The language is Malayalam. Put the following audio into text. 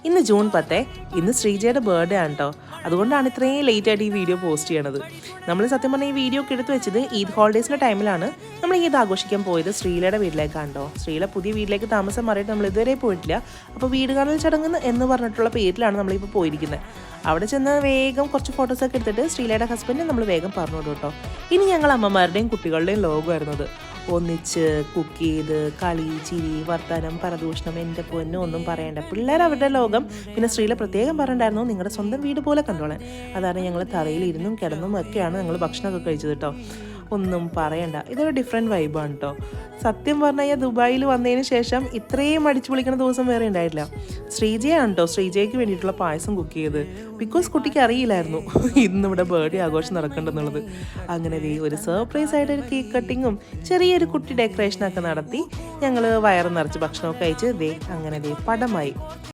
ഇന്ന് ജൂൺ 10, ഇന്ന് ശ്രീജയുടെ ബർത്ത്ഡേ ആണ് കേട്ടോ. അതുകൊണ്ടാണ് ഇത്രയും ലേറ്റ് ആയിട്ട് ഈ വീഡിയോ പോസ്റ്റ് ചെയ്യണത്. നമ്മൾ സത്യം പറഞ്ഞാൽ ഈ വീഡിയോ ഒക്കെ എടുത്ത് വെച്ചത് ഈദ് ഹോളിഡേയ്സിൻ്റെ ടൈമിലാണ്. നമ്മൾ ഈദ് ആഘോഷിക്കാൻ പോയത് ശ്രീലയുടെ വീട്ടിലേക്കാണ് കേട്ടോ. ശ്രീല പുതിയ വീട്ടിലേക്ക് താമസം മാറിയിട്ട് നമ്മൾ ഇതുവരെ പോയിട്ടില്ല. അപ്പോൾ വീട് കാണൽ ചടങ്ങ് എന്ന് പറഞ്ഞിട്ടുള്ള പേരിലാണ് നമ്മളിപ്പോൾ പോയിരിക്കുന്നത്. അവിടെ ചെന്ന് വേഗം കുറച്ച് ഫോട്ടോസൊക്കെ എടുത്തിട്ട് ശ്രീലയുടെ ഹസ്ബൻഡ് നമ്മൾ വേഗം പറഞ്ഞു വിടും കേട്ടോ. ഇനി ഞങ്ങൾ അമ്മമാരുടെയും കുട്ടികളുടെയും ലോകമായിരുന്നത്. ഒന്നിച്ച് കുക്ക് ചെയ്ത് കളി ചിരി വർത്താനം പരദൂഷണം എൻ്റെ പൊന്നും ഒന്നും പറയണ്ട. പിള്ളേർ അവരുടെ ലോകം. പിന്നെ ശ്രീല പ്രത്യേകം പറഞ്ഞിട്ടുണ്ടായിരുന്നു നിങ്ങളുടെ സ്വന്തം വീട് പോലെ കണ്ടോളാൻ. അതാണ് ഞങ്ങൾ തറയിൽ ഇരുന്നും കിടന്നും ഒക്കെയാണ് ഞങ്ങൾ ഭക്ഷണമൊക്കെ കഴിച്ചത് കേട്ടോ. ഒന്നും പറയണ്ട, ഇതൊരു ഡിഫറെൻറ്റ് വൈബാണ് കേട്ടോ. സത്യം പറഞ്ഞു കഴിഞ്ഞാൽ ദുബായിൽ വന്നതിന് ശേഷം ഇത്രയും അടിച്ചു പൊളിക്കുന്ന ദിവസം വേറെ ഉണ്ടായിട്ടില്ല. ശ്രീജയാണ് കേട്ടോ ശ്രീജയ്ക്ക് വേണ്ടിയിട്ടുള്ള പായസം കുക്ക് ചെയ്ത്. ബിക്കോസ് കുട്ടിക്ക് അറിയില്ലായിരുന്നു ഇന്നിവിടെ ബർത്ത്ഡേ ആഘോഷം നടക്കേണ്ടെന്നുള്ളത്. അങ്ങനെ ഒരു സർപ്രൈസ് ആയിട്ട് ഒരു കേക്ക് കട്ടിങ്ങും ചെറിയൊരു കുട്ടി ഡെക്കറേഷനൊക്കെ നടത്തി ഞങ്ങൾ വയറ് നിറച്ച് ഭക്ഷണമൊക്കെ കഴിച്ച് അങ്ങനെ പടമായി.